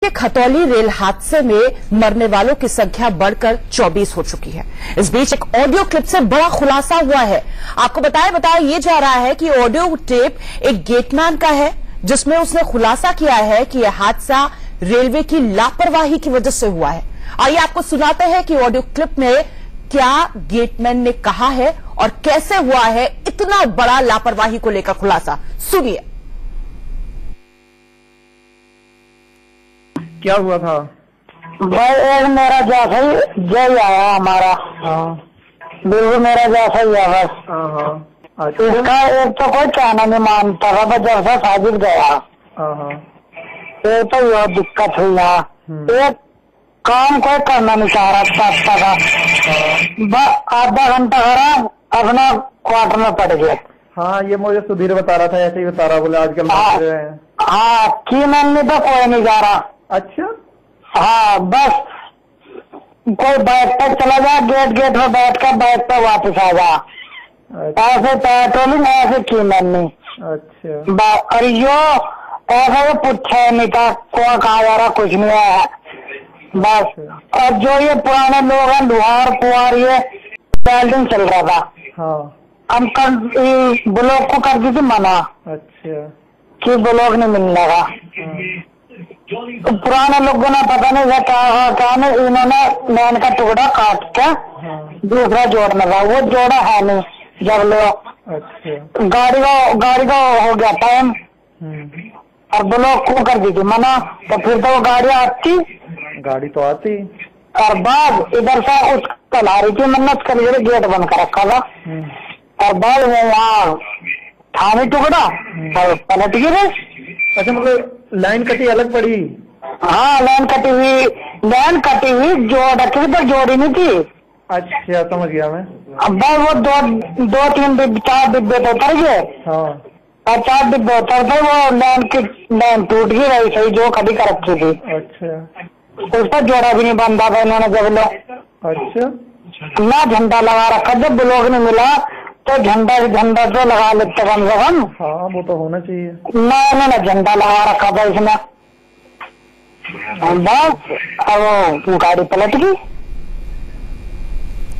Khatauli rail हादसे में मरने वालों की संख्या बढ़कर 24 हो चुकी है। इस बीच एक ऑडियो क्लिप से बड़ा खुलासा हुआ है। आपको बताया ये जा रहा है कि ऑडियो टेप एक गेटमैन का है, जिसमें उसने खुलासा किया है कि यह हादसा रेलवे की लापरवाही की वजह से हुआ है। आइए आपको सुनाते हैं कि ऑडियो क्लिप में क्या गेटमैन ने कहा है और कैसे हुआ है इतना बड़ा लापरवाही को लेकर खुलासा। सुनिए। क्या हुआ था भाई? एक मेरा जैसा ही जय आया हमारा। हाँ बिल्कुल मेरा जैसा ही है बस। हाँ अच्छा। इसका एक तो कोई कहना नहीं मानता था, बस जब से साजिद गया एक तो यह दिक्कत हुई यहाँ। एक काम कोई करना नहीं चाह रहा था, बस आधा घंटा खड़ा अपना क्वार्टर में पड़ गया। हाँ ये मुझे सुधीर बता रहा था, ऐसे ही बता रहा, बोले आजकल हाँ की मैंने तो कोई नहीं जा रहा। अच्छा हाँ बस कोई बैठ पर चला जा, गेट में बैठ कर बैठ पर वापस आ जा। ऐसे पेट्रोलिंग ऐसे की मैंने। अच्छा और यो ऐसा तो पूछा नहीं था कौन कहा जा रहा, कुछ नहीं है बस। और जो ये पुराने लोग हैं लुहार पुहार, ये वेल्डिंग चल रहा था। हाँ हम ब्लॉक को कर दी थी मना। अच्छा कि ब्लॉक नहीं मिलने का। तो पुराने लोगों ने पता नहीं क्या नहीं, इन्होंने लाइन का टुकड़ा काट के दूसरा जोड़ना था, वो जोड़ा है नहीं जब लोग। अच्छा गाड़ी का हो गया टाइम और ब्लॉक को कर दी थी मना। तो फिर तो वो गाड़ी तो आती और बाद इधर से उस ला रही थी मन्नत कर गेट बंद कर रखा था। और बाद में वहाँ थाने टुकड़ा और पलट गिरे। अच्छा मतलब लाइन कटी अलग पड़ी? हाँ लाइन कटी हुई जोड़ रखी पर जोड़ी नहीं थी। अच्छा समझ गया मैं। अब भाई वो दो तीन डिब्बे 4 डिब्बे तो उतर गए। हाँ और 4 डिब्बे उतरते वो लाइन टूट गई रही सही जो खड़ी कर रखी थी। अच्छा उसका जोड़ा भी नहीं बंधा था इन्होंने जब लो। अच्छा ना झंडा लगा रखा, जब ब्लॉक नहीं मिला तो झंडा तो लगा लेते कम से कम। हाँ वो तो होना चाहिए। ना इन्होंने झंडा लगा रखा था इसमें बस। अब वो गाड़ी पलट गई।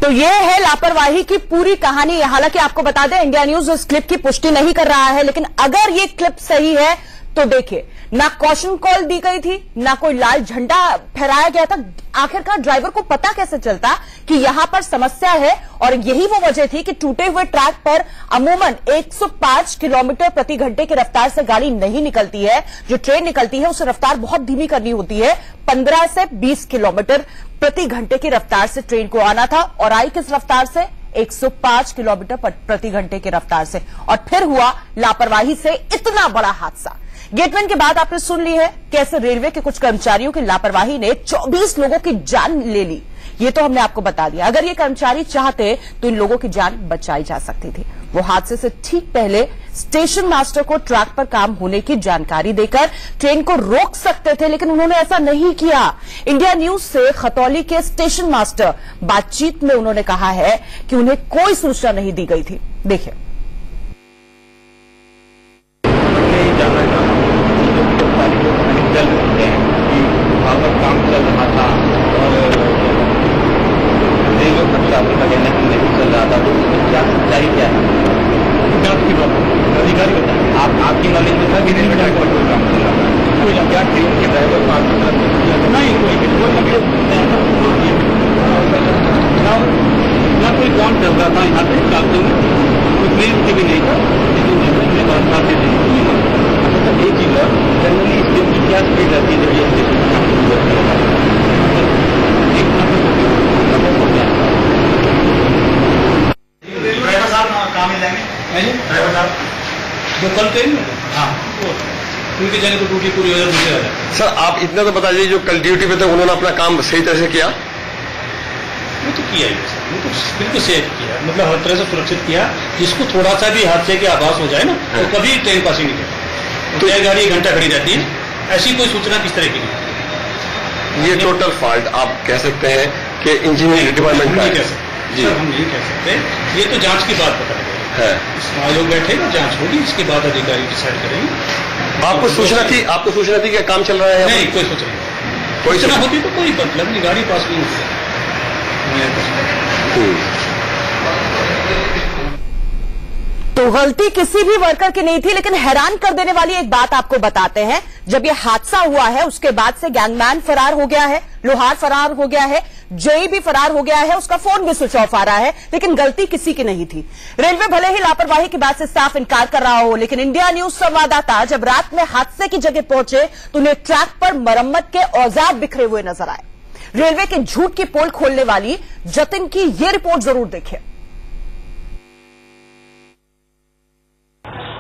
तो ये है लापरवाही की पूरी कहानी। हालांकि आपको बता दें इंडिया न्यूज इस क्लिप की पुष्टि नहीं कर रहा है, लेकिन अगर ये क्लिप सही है तो देखिए, ना कॉशन कॉल दी गई थी, ना कोई लाल झंडा फहराया गया था। आखिरकार ड्राइवर को पता कैसे चलता कि यहां पर समस्या है? और यही वो वजह थी कि टूटे हुए ट्रैक पर अमूमन 105 किलोमीटर प्रति घंटे की रफ्तार से गाड़ी नहीं निकलती है। जो ट्रेन निकलती है उसे रफ्तार बहुत धीमी करनी होती है। 15 से 20 किलोमीटर प्रति घंटे की रफ्तार से ट्रेन को आना था और आई किस रफ्तार से? 105 किलोमीटर प्रति घंटे की रफ्तार से। और फिर हुआ लापरवाही से इतना बड़ा हादसा। गेटमैन की बात आपने सुन ली है, कैसे रेलवे के कुछ कर्मचारियों की लापरवाही ने 24 लोगों की जान ले ली। ये तो हमने आपको बता दिया। अगर ये कर्मचारी चाहते तो इन लोगों की जान बचाई जा सकती थी। वो हादसे से ठीक पहले स्टेशन मास्टर को ट्रैक पर काम होने की जानकारी देकर ट्रेन को रोक सकते थे, लेकिन उन्होंने ऐसा नहीं किया। इंडिया न्यूज से खतौली के स्टेशन मास्टर बातचीत में उन्होंने कहा है कि उन्हें कोई सूचना नहीं दी गई थी। देखिए। काम चल रहा था और रेलवे प्रशासन का कहना है नहीं चल रहा था, तो क्या सच्चाई क्या है? की बात अधिकारी बताए। आपकी नॉलेज में था कि रेलवे ट्रैक पर कोई काम चल रहा था? कोई क्या ट्रेन के ड्राइवर को आपकी तरफ नहीं ना कोई काम चल रहा था यहाँ पे चालते हुए, कोई ट्रेन से भी नहीं था, लेकिन बरसाते नहीं। एक चीज है जनरली इस दिन की क्या स्पीड रहती है जब ये स्टेशन ड्राइवर साहब काम में जाएंगे? ड्राइवर साहब जो कल ट्रेन में? हाँ उनकी जगह तो ड्यूटी पूरी हो जाए। सर आप इतना तो बता दीजिए, जो कल ड्यूटी पे थे उन्होंने अपना काम सही तरह से किया? वो तो किया ही, वो तो बिल्कुल सेफ किया, मतलब हर तरह से सुरक्षित किया। जिसको थोड़ा सा भी हादसे की आभास हो जाए ना तो कभी ट्रेन पासिंग नहीं करती। तो यह गाड़ी 1 घंटा खड़ी रहती है, ऐसी कोई सूचना किस तरह की नहीं। ये टोटल फॉल्ट आप कह सकते हैं कि इंजीनियरिंग डिपार्टमेंट का है? जी हम नहीं कह सकते, ये तो जांच की बात बता रहे हैं। है। इसमें आयोग बैठेगा, जांच होगी, इसके बाद अधिकारी डिसाइड करेंगे। आपको सूचना थी कि काम चल रहा है? नहीं, कोई सूचना नहीं। कोई सूचना होती तो कोई मतलब नहीं, गाड़ी पास नहीं होती। तो गलती किसी भी वर्कर की नहीं थी, लेकिन हैरान कर देने वाली एक बात आपको बताते हैं। जब यह हादसा हुआ है उसके बाद से गैंगमैन फरार हो गया है, लोहार फरार हो गया है, जेई भी फरार हो गया है, उसका फोन भी स्विच ऑफ आ रहा है, लेकिन गलती किसी की नहीं थी। रेलवे भले ही लापरवाही की बात से साफ इनकार कर रहा हो, लेकिन इंडिया न्यूज संवाददाता जब रात में हादसे की जगह पहुंचे तो उन्हें ट्रैक पर मरम्मत के औजार बिखरे हुए नजर आए। रेलवे के झूठ की पोल खोलने वाली जतिन की यह रिपोर्ट जरूर देखें।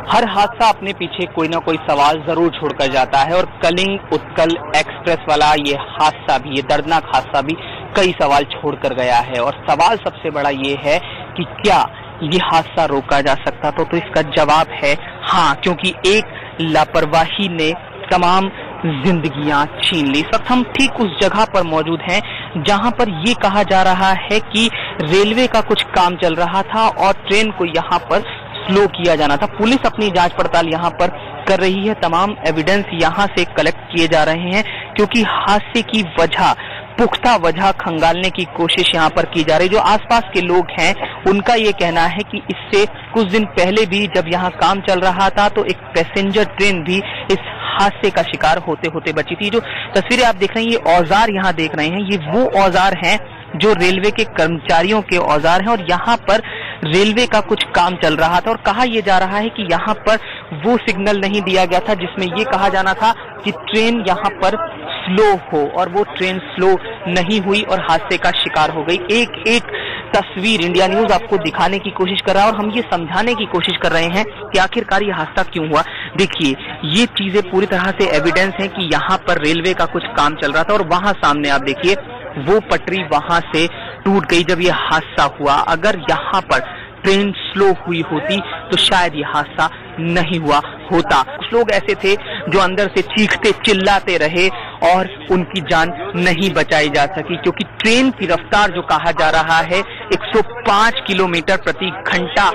हर हादसा अपने पीछे कोई ना कोई सवाल जरूर छोड़कर जाता है और कलिंग उत्कल एक्सप्रेस वाला ये हादसा भी, ये दर्दनाक हादसा भी कई सवाल छोड़कर गया है। और सवाल सबसे बड़ा ये है कि क्या ये हादसा रोका जा सकता तो इसका जवाब है हाँ, क्योंकि एक लापरवाही ने तमाम जिंदगियां छीन ली। इस वक्त हम ठीक उस जगह पर मौजूद हैं जहां पर ये कहा जा रहा है कि रेलवे का कुछ काम चल रहा था और ट्रेन को यहां पर स्लो किया जाना था। पुलिस अपनी जांच पड़ताल यहां पर कर रही है, तमाम एविडेंस यहां से कलेक्ट किए जा रहे हैं, क्योंकि हादसे की वजह, पुख्ता वजह खंगालने की कोशिश यहां पर की जा रही है। जो आसपास के लोग हैं उनका ये कहना है कि इससे कुछ दिन पहले भी जब यहां काम चल रहा था तो एक पैसेंजर ट्रेन भी इस हादसे का शिकार होते होते बची थी। जो तस्वीरें आप देख रहे हैं, ये औजार यहां देख रहे हैं, ये वो औजार हैं जो रेलवे के कर्मचारियों के औजार हैं और यहाँ पर रेलवे का कुछ काम चल रहा था। और कहा यह जा रहा है कि यहाँ पर वो सिग्नल नहीं दिया गया था जिसमें ये कहा जाना था कि ट्रेन यहाँ पर स्लो हो, और वो ट्रेन स्लो नहीं हुई और हादसे का शिकार हो गई। एक एक तस्वीर इंडिया न्यूज आपको दिखाने की कोशिश कर रहा है और हम ये समझाने की कोशिश कर रहे हैं कि आखिरकार ये हादसा क्यों हुआ। देखिए, ये चीजें पूरी तरह से एविडेंस है कि यहाँ पर रेलवे का कुछ काम चल रहा था और वहां सामने आप देखिए वो पटरी वहां से टूट गई जब ये हादसा हुआ। अगर यहाँ पर ट्रेन स्लो हुई होती तो शायद ये हादसा नहीं हुआ होता। कुछ लोग ऐसे थे जो अंदर से चीखते चिल्लाते रहे और उनकी जान नहीं बचाई जा सकी, क्योंकि ट्रेन की रफ्तार जो कहा जा रहा है 105 किलोमीटर प्रति घंटा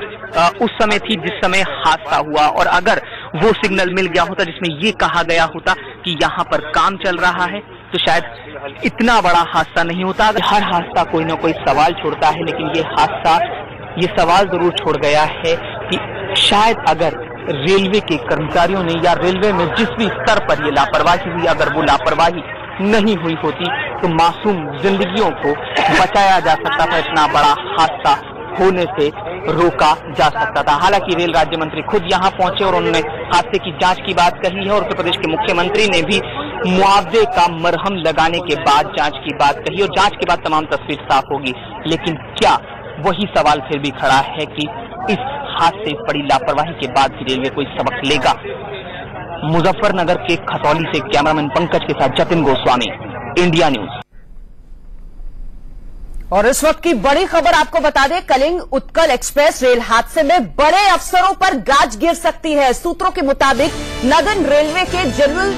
उस समय थी जिस समय हादसा हुआ। और अगर वो सिग्नल मिल गया होता जिसमें ये कहा गया होता कि यहाँ पर काम चल रहा है तो शायद इतना बड़ा हादसा नहीं होता। हर हादसा कोई ना कोई सवाल छोड़ता है, लेकिन ये हादसा ये सवाल जरूर छोड़ गया है कि शायद अगर रेलवे के कर्मचारियों ने या रेलवे में जिस भी स्तर पर ये लापरवाही हुई, अगर वो लापरवाही नहीं हुई होती तो मासूम जिंदगियों को बचाया जा सकता था, इतना बड़ा हादसा होने से रोका जा सकता था। हालांकि रेल राज्य मंत्री खुद यहां पहुंचे और उन्होंने हादसे की जांच की बात कही है और उत्तर प्रदेश के मुख्यमंत्री ने भी मुआवजे का मरहम लगाने के बाद जांच की बात कही और जांच के बाद तमाम तस्वीर साफ होगी। लेकिन क्या वही सवाल फिर भी खड़ा है कि इस हादसे, इस बड़ी लापरवाही के बाद भी रेलवे कोई सबक लेगा? मुजफ्फरनगर के खतौली से कैमरामैन पंकज के साथ जतिन गोस्वामी, इंडिया न्यूज। और इस वक्त की बड़ी खबर आपको बता दें, कलिंग उत्कल एक्सप्रेस रेल हादसे में बड़े अफसरों पर गाज गिर सकती है। सूत्रों के मुताबिक नगन रेलवे के general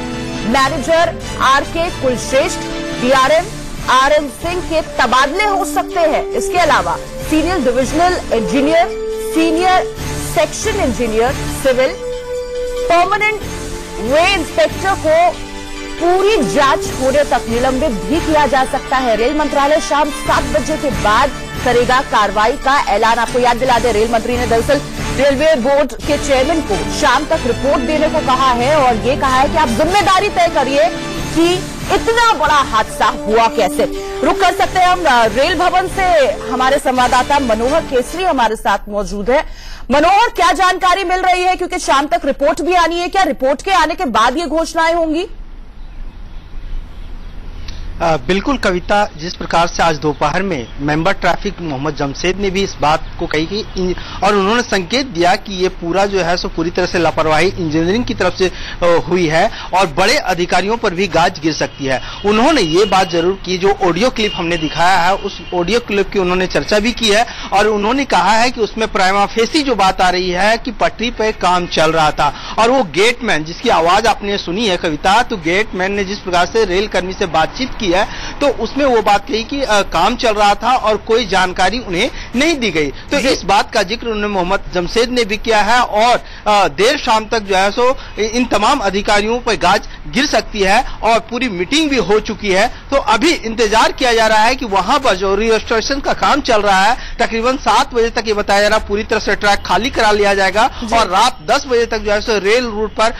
manager R K. Kulshreshtha, DRM R M. Singh के तबादले हो सकते हैं। इसके अलावा senior divisional engineer, senior section engineer civil, permanent way inspector को पूरी जांच होने तक निलंबित भी किया जा सकता है। रेल मंत्रालय शाम 7 बजे के बाद करेगा कार्रवाई का ऐलान। आपको याद दिला दें, रेल मंत्री ने दरअसल रेलवे बोर्ड के चेयरमैन को शाम तक रिपोर्ट देने को कहा है और ये कहा है कि आप जिम्मेदारी तय करिए कि इतना बड़ा हादसा हुआ कैसे। रुक कर सकते हैं हम रेल भवन से, हमारे संवाददाता मनोहर केसरी हमारे साथ मौजूद है। मनोहर, क्या जानकारी मिल रही है, क्योंकि शाम तक रिपोर्ट भी आनी है, क्या रिपोर्ट के आने के बाद ये घोषणाएं होंगी? बिल्कुल कविता, जिस प्रकार से आज दोपहर में मेंबर ट्रैफिक मोहम्मद जमशेद ने भी इस बात को कही कि और उन्होंने संकेत दिया कि ये पूरा जो है सो पूरी तरह से लापरवाही इंजीनियरिंग की तरफ से हुई है और बड़े अधिकारियों पर भी गाज गिर सकती है। उन्होंने ये बात जरूर की, जो ऑडियो क्लिप हमने दिखाया है उस ऑडियो क्लिप की उन्होंने चर्चा भी की है और उन्होंने कहा है कि उसमें प्राइमा फेसी जो बात आ रही है कि पटरी पर काम चल रहा था और वो गेटमैन जिसकी आवाज आपने सुनी है कविता, तो गेटमैन ने जिस प्रकार से रेल कर्मी से बातचीत की है तो उसमें वो बात कही कि काम चल रहा था और कोई जानकारी उन्हें नहीं दी गई। तो इस बात का जिक्र उन्होंने मोहम्मद जमशेद ने भी किया है और देर शाम तक जो है सो इन तमाम अधिकारियों पर गाज गिर सकती है और पूरी मीटिंग भी हो चुकी है। तो अभी इंतजार किया जा रहा है कि वहां पर जो रिस्टोरेशन का काम चल रहा है तकरीबन 7 बजे तक ये बताया जा रहा है पूरी तरह से ट्रैक खाली करा लिया जाएगा और रात 10 बजे तक जो है सो रेल रूट पर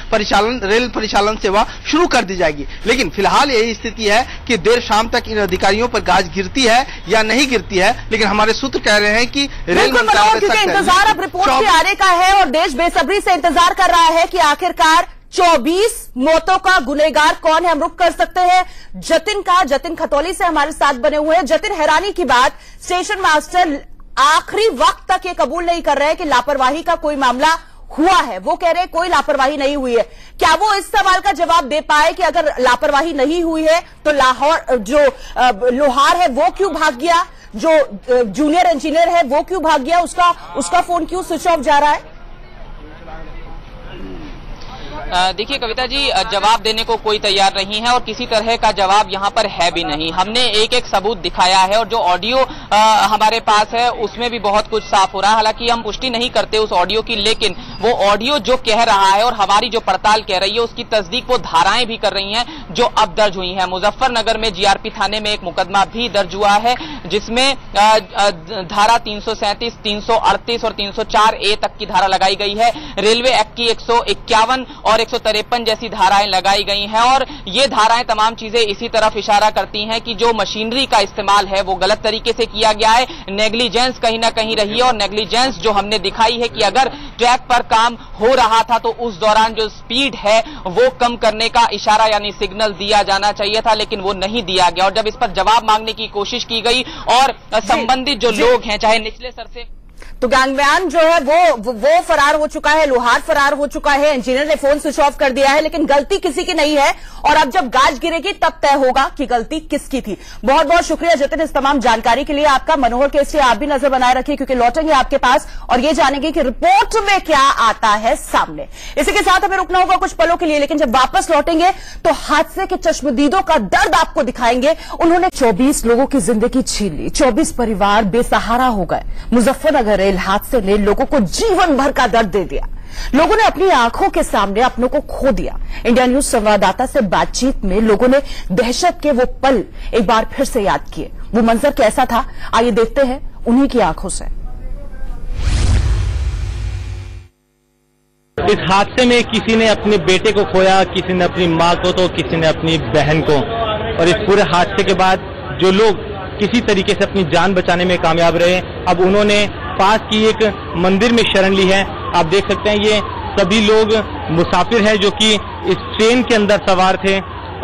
रेल परिचालन सेवा शुरू कर दी जाएगी। लेकिन फिलहाल यही स्थिति है कि देर शाम तक इन अधिकारियों पर गाज गिरती है या नहीं गिरती है, लेकिन हमारे सूत्र कह रहे हैं कि रेल मंत्रालय क्योंकि इंतजार अब रिपोर्ट के आने का है और देश बेसब्री से इंतजार कर रहा है कि आखिरकार 24 मौतों का गुनहगार कौन है। हम रुक कर सकते हैं जतिन खतौली से हमारे साथ बने हुए हैं। जतिन, हैरानी की बात, स्टेशन मास्टर आखिरी वक्त तक ये कबूल नहीं कर रहे हैं कि लापरवाही का कोई मामला हुआ है। वो कह रहे हैं कोई लापरवाही नहीं हुई है। क्या वो इस सवाल का जवाब दे पाए कि अगर लापरवाही नहीं हुई है तो लोहार है वो क्यों भाग गया, जो जूनियर इंजीनियर है वो क्यों भाग गया, उसका फोन क्यों स्विच ऑफ जा रहा है? देखिए कविता जी, जवाब देने को कोई तैयार नहीं है और किसी तरह का जवाब यहाँ पर है भी नहीं। हमने एक एक सबूत दिखाया है और जो ऑडियो हमारे पास है उसमें भी बहुत कुछ साफ हो रहा है। हालांकि हम पुष्टि नहीं करते उस ऑडियो की, लेकिन वो ऑडियो जो कह रहा है और हमारी जो पड़ताल कह रही है उसकी तस्दीक वो धाराएं भी कर रही हैं जो अब दर्ज हुई हैं। मुजफ्फरनगर में जीआरपी थाने में एक मुकदमा भी दर्ज हुआ है जिसमें धारा 337, 338 और 304A तक की धारा लगाई गई है। रेलवे एक्ट की 151 और 153 जैसी धाराएं लगाई गई हैं और ये धाराएं तमाम चीजें इसी तरफ इशारा करती हैं कि जो मशीनरी का इस्तेमाल है वो गलत तरीके से किया गया है, नेग्लिजेंस कहीं ना कहीं रही है। और नेग्लिजेंस जो हमने दिखाई है कि अगर ट्रैक पर काम हो रहा था तो उस दौरान जो स्पीड है वो कम करने का इशारा यानी सिग्नल दिया जाना चाहिए था, लेकिन वो नहीं दिया गया। और जब इस पर जवाब मांगने की कोशिश की गई और संबंधित जो लोग हैं चाहे निचले स्तर से, तो गैंगमैन जो है वो फरार हो चुका है, लोहार फरार हो चुका है, इंजीनियर ने फोन स्विच ऑफ कर दिया है, लेकिन गलती किसी की नहीं है। और अब जब गाज गिरेगी तब तय होगा कि गलती किसकी थी। बहुत बहुत शुक्रिया जतिन इस तमाम जानकारी के लिए आपका। मनोहर केस से आप भी नजर बनाए रखिए क्योंकि लौटेंगे आपके पास और ये जानेंगे कि रिपोर्ट में क्या आता है सामने। इसी के साथ हमें रुकना होगा कुछ पलों के लिए, लेकिन जब वापस लौटेंगे तो हादसे के चश्मदीदों का दर्द आपको दिखाएंगे। उन्होंने 24 लोगों की जिंदगी छीन ली, 24 परिवार बेसहारा हो गए। मुजफ्फरनगर रेल हादसे ने लोगों को जीवन भर का दर्द दे दिया। लोगों ने अपनी आंखों के सामने अपनों को खो दिया। इंडिया न्यूज संवाददाता से बातचीत में लोगों ने दहशत के वो पल एक बार फिर से याद किए। वो मंजर कैसा था, आइए देखते हैं उन्हीं की आंखों से। इस हादसे में किसी ने अपने बेटे को खोया, किसी ने अपनी मां को, तो किसी ने अपनी बहन को। और इस पूरे हादसे के बाद जो लोग किसी तरीके से अपनी जान बचाने में कामयाब रहे, अब उन्होंने पास की एक मंदिर में शरण ली है। आप देख सकते हैं ये सभी लोग मुसाफिर हैं जो कि इस ट्रेन के अंदर सवार थे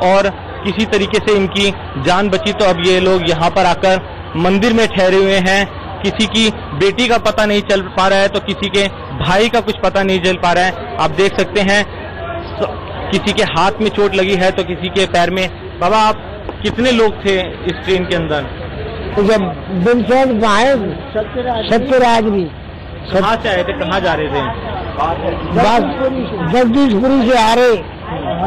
और किसी तरीके से इनकी जान बची। तो अब ये लोग यहाँ पर आकर मंदिर में ठहरे हुए हैं। किसी की बेटी का पता नहीं चल पा रहा है तो किसी के भाई का कुछ पता नहीं चल पा रहा है। आप देख सकते हैं किसी के हाथ में चोट लगी है तो किसी के पैर में। बाबा, आप कितने लोग थे इस ट्रेन के अंदर? जब सत्यराज भी कहाँ से आए थे, कहाँ जा रहे थे? बस जगदीशपुरी से आ रहे,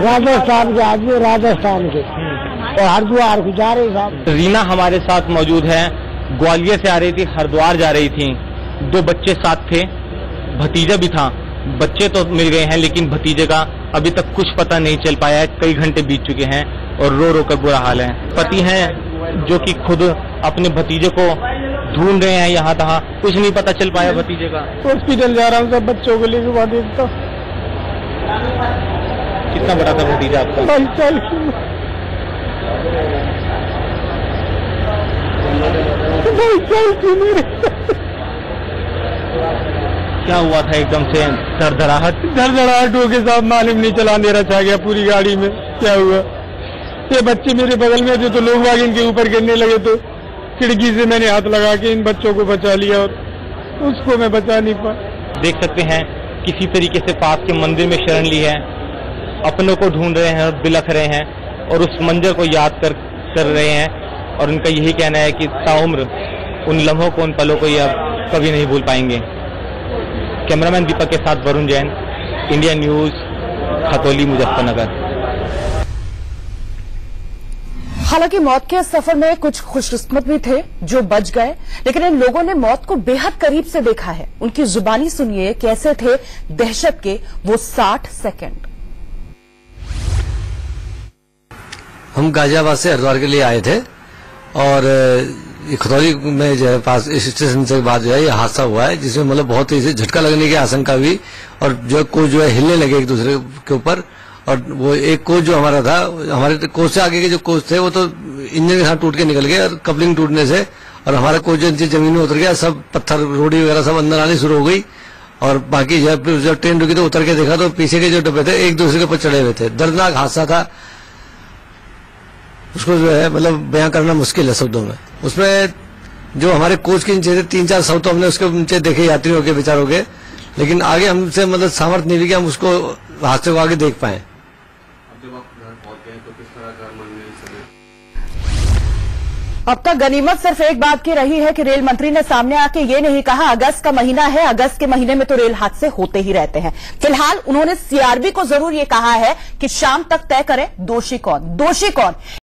राजस्थान के आदमी राजस्थान के और हरिद्वार को जा रहे साहब। रीना हमारे साथ मौजूद है, ग्वालियर से आ रही थी, हरिद्वार जा रही थी। 2 बच्चे साथ थे, भतीजा भी था। बच्चे तो मिल गए हैं लेकिन भतीजे का अभी तक कुछ पता नहीं चल पाया है। कई घंटे बीत चुके हैं और रो रो कर बुरा हाल है। पति हैं जो कि खुद अपने भतीजे को ढूंढ रहे हैं यहाँ तहाँ, कुछ नहीं पता चल पाया भतीजे का। हॉस्पिटल जा रहा हूँ सब बच्चों को लेकर, वहाँ देखता। कितना बड़ा था भतीजा आपका? 22 साल की। क्या हुआ था एकदम से? धड़धड़ाहट हो के साथ मालूम नहीं चला, अंधेरा छा गया पूरी गाड़ी में। क्या हुआ, ये बच्चे मेरे बगल में थे तो लोग वाग इनके ऊपर गिरने लगे तो खिड़की से मैंने हाथ लगा के इन बच्चों को बचा लिया और उसको मैं बचा नहीं पाया। देख सकते हैं किसी तरीके से पास के मंदिर में शरण ली है, अपनों को ढूंढ रहे हैं और बिलख रहे हैं और उस मंजर को याद कर रहे हैं। और उनका यही कहना है कि ताउम्र उन लम्हों को, उन पलों को ये अब कभी नहीं भूल पाएंगे। कैमरामैन दीपक के साथ वरुण जैन, इंडिया न्यूज, खतौली, मुजफ्फरनगर। हालांकि मौत के सफर में कुछ खुशकिस्मत भी थे जो बच गए, लेकिन इन लोगों ने मौत को बेहद करीब से देखा है। उनकी जुबानी सुनिए कैसे थे दहशत के वो 60 सेकंड। हम गाजियाबाद से हरिद्वार के लिए आए थे और खतौली में जो है पास इस स्टेशन से बाद जो है ये हादसा हुआ है, जिसमें मतलब बहुत ही झटका लगने की आशंका हुई और जो कोच जो है हिलने लगे एक दूसरे के ऊपर। और वो एक कोच जो हमारा था, हमारे कोच से आगे के जो कोच थे वो तो इंजन के साथ टूट के निकल गए और कपलिंग टूटने से, और हमारा कोच जो नीचे जमीन में उतर गया, सब पत्थर रोडी वगैरह सब अंदर आनी शुरू हो गई। और बाकी जब ट्रेन रुकी तो उतर के देखा तो पीछे के जो डब्बे थे एक दूसरे के ऊपर चढ़े हुए थे। दर्दनाक हादसा था, उसको जो है मतलब बयां करना मुश्किल है शब्दों में। उसमें जो हमारे कोच के नीचे थे 3-4 शव तो हमने उसके नीचे देखे यात्रियों के बेचारों के, लेकिन आगे हमसे मतलब सामर्थ्य नहीं हुई कि हम उसको हादसे को आगे देख पाए। अब तक गनीमत सिर्फ एक बात की रही है कि रेल मंत्री ने सामने आके ये नहीं कहा अगस्त का महीना है, अगस्त के महीने में तो रेल हादसे होते ही रहते हैं। फिलहाल उन्होंने सीआरबी को जरूर ये कहा है कि शाम तक तय करें दोषी कौन।